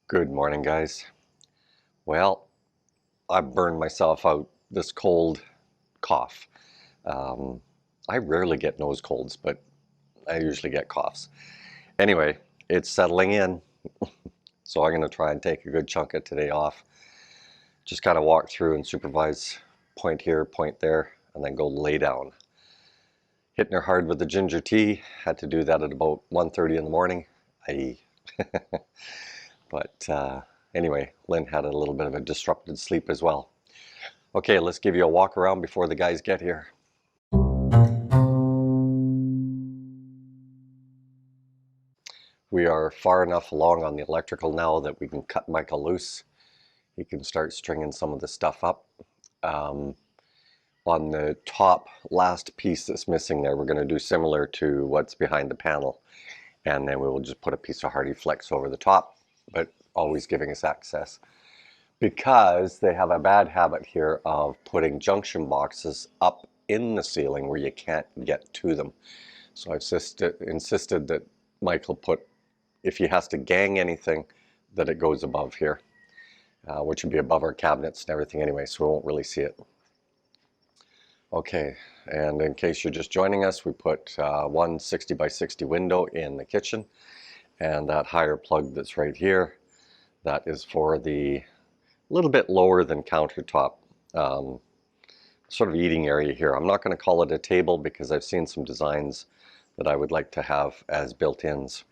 Good morning, guys. Well, I burned myself out this cold cough. Um, I rarely get nose colds, but I usually get coughs. Anyway, it's settling in, so I'm going to try and take a good chunk of today off. Just kind of walk through and supervise, point here, point there, and then go lay down. Hitting her hard with the ginger tea. Had to do that at about 1:30 in the morning. But anyway, Lynn had a little bit of a disrupted sleep as well. Okay, let's give you a walk around before the guys get here. We are far enough along on the electrical now that we can cut Michael loose. He can start stringing some of the stuff up. On the top last piece that's missing there, we're going to do similar to what's behind the panel. And then we will just put a piece of Hardy Flex over the top, but always giving us access. Because they have a bad habit here of putting junction boxes up in the ceiling where you can't get to them. So I've insisted that Michael put, if he has to gang anything, that it goes above here, which would be above our cabinets and everything anyway, so we won't really see it. Okay, and in case you're just joining us, we put one 60 by 60 window in the kitchen, and that higher plug that's right here, that is for the little bit lower than countertop sort of eating area here. I'm not going to call it a table because I've seen some designs that I would like to have as built-ins.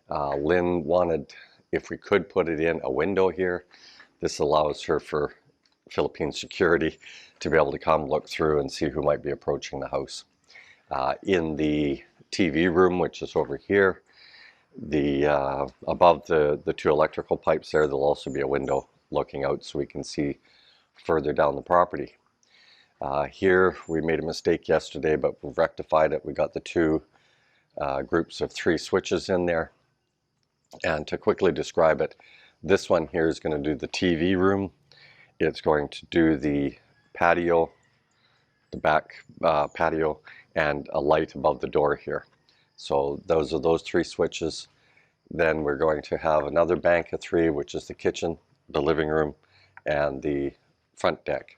Lynn wanted, if we could put it in a window here, this allows her for Philippine security to be able to come look through and see who might be approaching the house. In the TV room, which is over here, above the two electrical pipes there, there'll also be a window looking out so we can see further down the property. Here we made a mistake yesterday, but we've rectified it. We got the two groups of 3 switches in there. And to quickly describe it, this one here is going to do the TV room. It's going to do the patio, the back patio, and a light above the door here. So those are those 3 switches. Then we're going to have another bank of 3, which is the kitchen, the living room, and the front deck.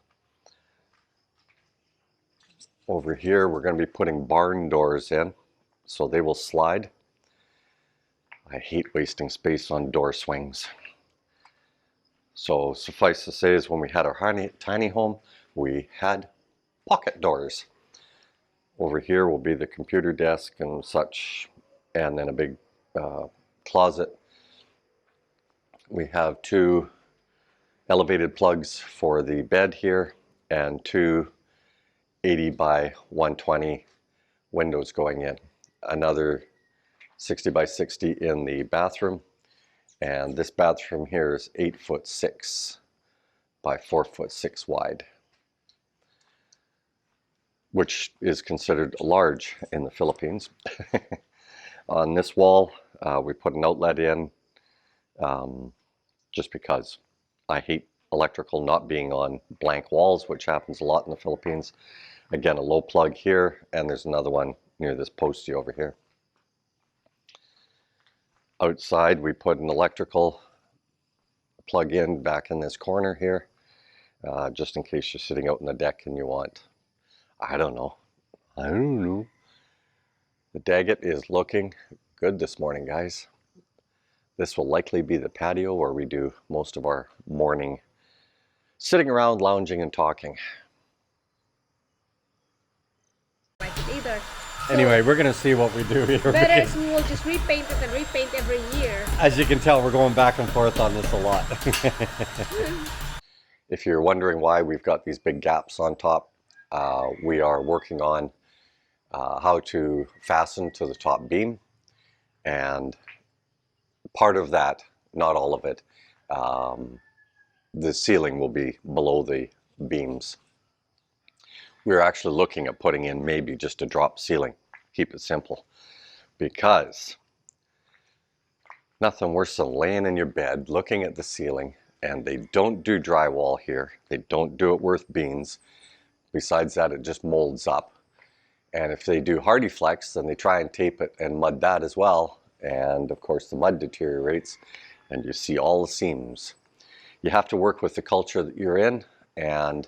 Over here we're going to be putting barn doors in, so they will slide. I hate wasting space on door swings. So suffice to say is when we had our tiny home, we had pocket doors. Over here will be the computer desk and such, and then a big closet. We have 2 elevated plugs for the bed here and 2 80 by 120 windows going in. Another 60 by 60 in the bathroom. And this bathroom here is 8'6" by 4'6" wide, which is considered large in the Philippines. On this wall, we put an outlet in just because I hate electrical not being on blank walls, which happens a lot in the Philippines. Again, a low plug here, and there's another one near this postie over here. Outside, we put an electrical plug in back in this corner here, just in case you're sitting out on the deck and you want, I don't know. The Daggett is looking good this morning, guys. This will likely be the patio where we do most of our morning sitting around, lounging, and talking. Either. Anyway, we're going to see what we do here. Better we will just repaint it and repaint every year. As you can tell, we're going back and forth on this a lot. If you're wondering why we've got these big gaps on top, we are working on how to fasten to the top beam. And part of that, not all of it, the ceiling will be below the beams. We're actually looking at putting in maybe just a drop ceiling. Keep it simple. Because nothing worse than laying in your bed, looking at the ceiling, and they don't do drywall here. They don't do it with beams. Besides that, it just molds up. And if they do Hardy Flex, then they try and tape it and mud that as well. And of course, the mud deteriorates and you see all the seams. You have to work with the culture that you're in, and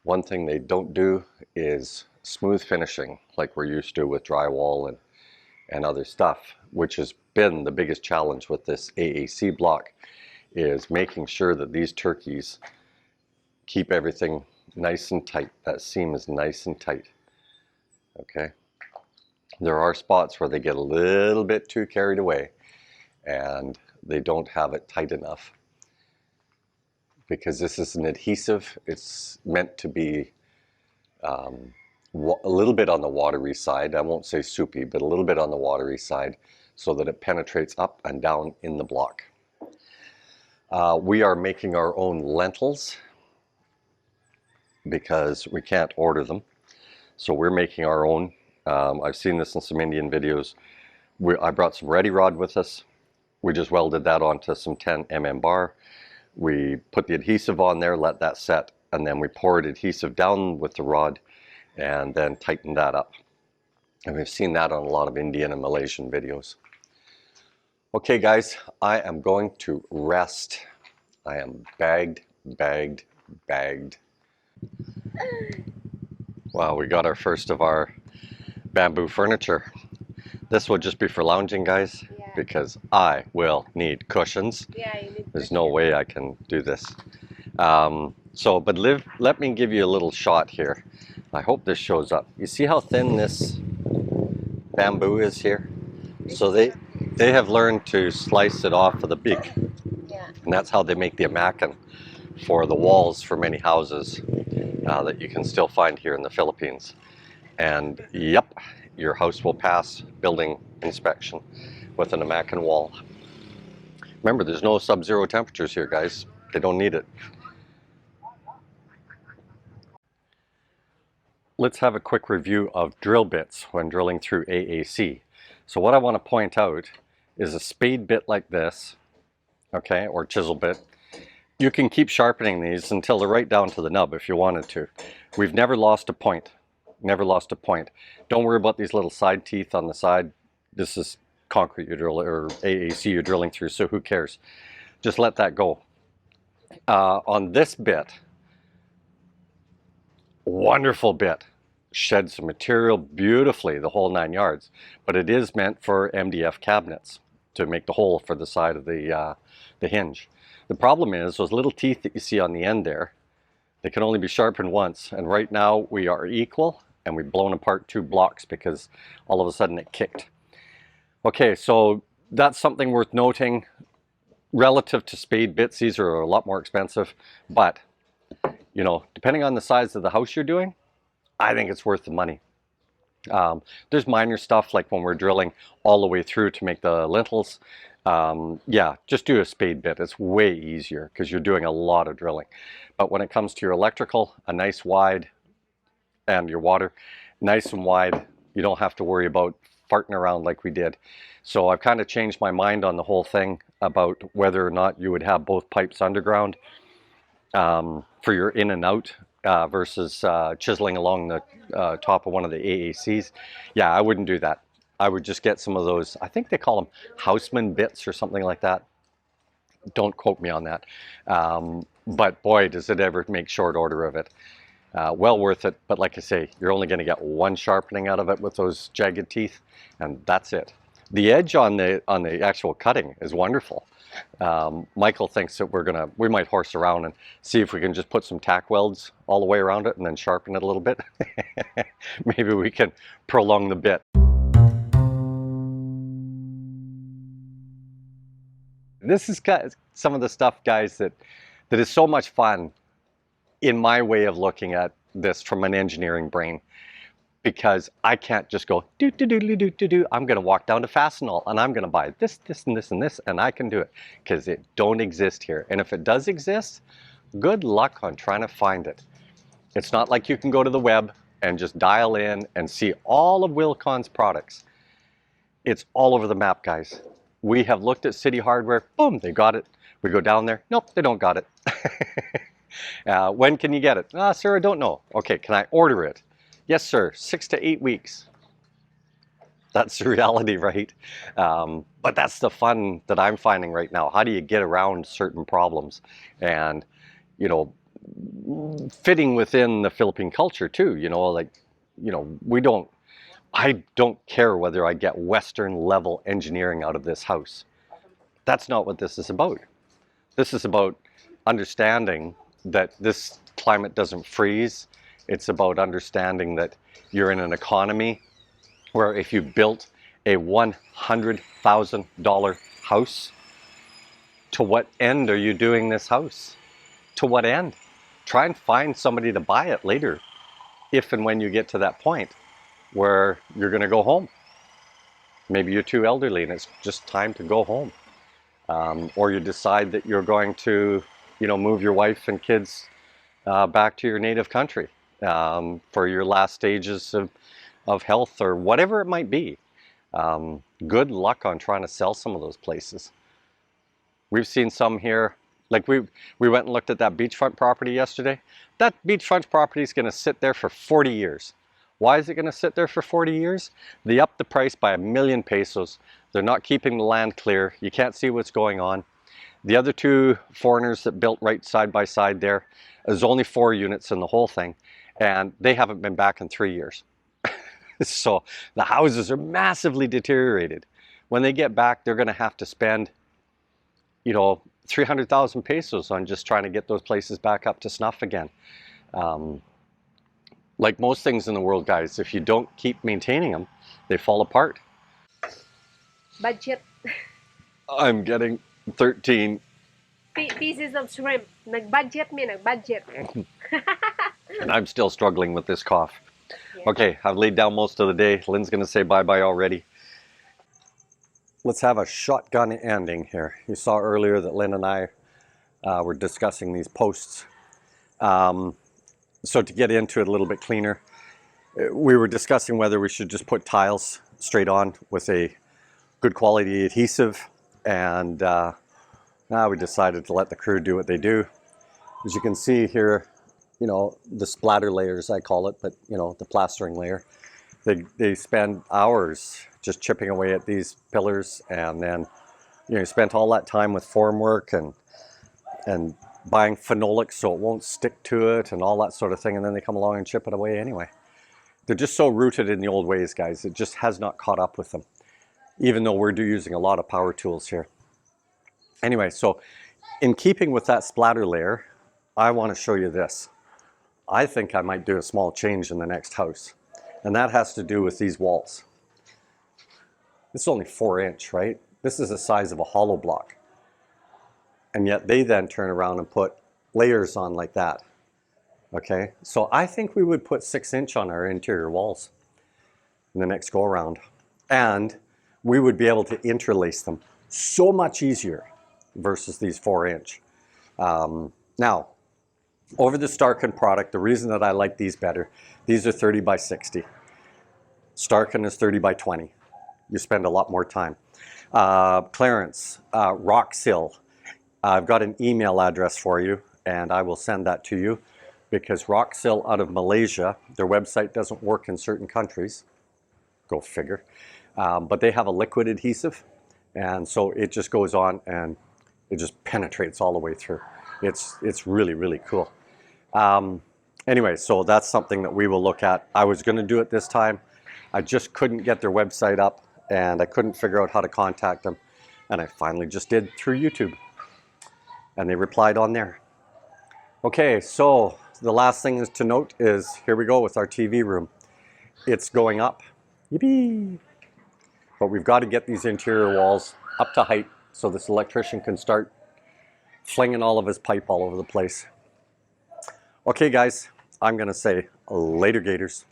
one thing they don't do is smooth finishing like we're used to with drywall and other stuff, which has been the biggest challenge with this AAC block, is making sure that these turkeys keep everything nice and tight. That seam is nice and tight. Okay. There are spots where they get a little bit too carried away and they don't have it tight enough. Because this is an adhesive, it's meant to be a little bit on the watery side. I won't say soupy, but a little bit on the watery side so that it penetrates up and down in the block. We are making our own lentils because we can't order them. So we're making our own. I've seen this in some Indian videos. I brought some ready rod with us. We just welded that onto some 10mm bar. We put the adhesive on there, let that set, and then we poured adhesive down with the rod and then tightened that up. And we've seen that on a lot of Indian and Malaysian videos. Okay guys, I am going to rest. I am bagged. Wow, we got our first of our bamboo furniture. This will just be for lounging, guys, because I will need cushions. Yeah, you need There's no way I can do this. But let me give you a little shot here. I hope this shows up. You see how thin this bamboo is here? So they have learned to slice it off of the beak. Yeah. And that's how they make the amacan for the walls for many houses that you can still find here in the Philippines. And yep, your house will pass building inspection with an amacan wall. Remember, there's no sub-zero temperatures here, guys. They don't need it. Let's have a quick review of drill bits when drilling through AAC. So what I want to point out is a spade bit like this, okay, or chisel bit. You can keep sharpening these until they're right down to the nub if you wanted to. We've never lost a point. Never lost a point. Don't worry about these little side teeth on the side. This is concrete you're drilling, or AAC you're drilling through, so who cares? Just let that go. On this bit, wonderful bit. Sheds some material beautifully, the whole 9 yards. But it is meant for MDF cabinets to make the hole for the side of the hinge. The problem is those little teeth that you see on the end there, they can only be sharpened once. And right now we are equal and we've blown apart 2 blocks because all of a sudden it kicked. Okay, so that's something worth noting. Relative to spade bits, these are a lot more expensive, but you know, depending on the size of the house you're doing, I think it's worth the money. There's minor stuff like when we're drilling all the way through to make the lintels. Yeah, just do a spade bit. It's way easier because you're doing a lot of drilling. But when it comes to your electrical, a nice wide, and your water, nice and wide, you don't have to worry about farting around like we did. So I've kind of changed my mind on the whole thing about whether or not you would have both pipes underground for your in and out versus chiseling along the top of one of the AACs. Yeah, I wouldn't do that. I would just get some of those, I think they call them Houseman bits or something like that. Don't quote me on that. But boy, does it ever make short order of it. Well worth it, but like I say, you're only going to get one sharpening out of it with those jagged teeth, and that's it. The edge on the actual cutting is wonderful. Michael thinks that we might horse around and see if we can just put some tack welds all the way around it and then sharpen it a little bit. Maybe we can prolong the bit. This is some of the stuff, guys, that is so much fun in my way of looking at this from an engineering brain, because I can't just go do. I'm going to walk down to Fastenal and I'm going to buy this, and this, and this, and I can do it, because it don't exist here. And if it does exist, good luck on trying to find it. It's not like you can go to the web and just dial in and see all of Wilcon's products. It's all over the map, guys. We have looked at City Hardware, boom, they got it. We go down there, nope, they don't got it. When can you get it? Sir, I don't know. Okay, can I order it? Yes, sir, 6 to 8 weeks. That's the reality, right? But that's the fun that I'm finding right now. How do you get around certain problems? And, you know, fitting within the Philippine culture too, you know, like, you know, I don't care whether I get Western level engineering out of this house. That's not what this is about. This is about understanding that this climate doesn't freeze. It's about understanding that you're in an economy where if you built a $100,000 house, to what end are you doing this house? To what end? Try and find somebody to buy it later, if and when you get to that point where you're going to go home. Maybe you're too elderly and it's just time to go home. Or you decide that you're going to, you know, move your wife and kids back to your native country for your last stages of health or whatever it might be. Good luck on trying to sell some of those places. We've seen some here, like we went and looked at that beachfront property yesterday. That beachfront property is going to sit there for 40 years. Why is it going to sit there for 40 years? They upped the price by 1,000,000 pesos. They're not keeping the land clear. You can't see what's going on. The other two foreigners that built right side by side there, there's only 4 units in the whole thing, and they haven't been back in 3 years. So the houses are massively deteriorated. When they get back, they're going to have to spend, you know, 300,000 pesos on just trying to get those places back up to snuff again. Like most things in the world, guys, if you don't keep maintaining them, they fall apart. Budget. I'm getting 13 Pieces of shrimp. Nag-budget me, nag-budget. and I'm still struggling with this cough. Yeah. Okay, I've laid down most of the day. Lynn's gonna say bye-bye already. Let's have a shotgun ending here. You saw earlier that Lynn and I were discussing these posts. So to get into it a little bit cleaner, we were discussing whether we should just put tiles straight on with a good quality adhesive, and now we decided to let the crew do what they do. As you can see here, you know, the splatter layers, I call it, but you know, the plastering layer. They spend hours just chipping away at these pillars, and then, you know, you spent all that time with formwork and buying phenolic so it won't stick to it and all that sort of thing, and then they come along and chip it away anyway. They're just so rooted in the old ways, guys. It just has not caught up with them, even though we're using a lot of power tools here. Anyway, so in keeping with that splatter layer, I want to show you this. I think I might do a small change in the next house, and that has to do with these walls. This is only 4-inch, right? This is the size of a hollow block. And yet they then turn around and put layers on like that. Okay, so I think we would put 6-inch on our interior walls in the next go around. And we would be able to interlace them so much easier versus these 4-inch. Now, over the Starkin product, the reason that I like these better, these are 30 by 60. Starkin is 30 by 20. You spend a lot more time. Clarence, Rocksill. I've got an email address for you, and I will send that to you, because Rocksill out of Malaysia, their website doesn't work in certain countries. Go figure. But they have a liquid adhesive, and so it just goes on and it just penetrates all the way through. It's really, really cool. Anyway, so that's something that we will look at. I was going to do it this time. I just couldn't get their website up, and I couldn't figure out how to contact them. And I finally just did through YouTube. And they replied on there. Okay, so the last thing is to note is, here we go with our TV room. It's going up. Yippee! But we've got to get these interior walls up to height so this electrician can start flinging all of his pipe all over the place. Okay guys, I'm gonna say later gators.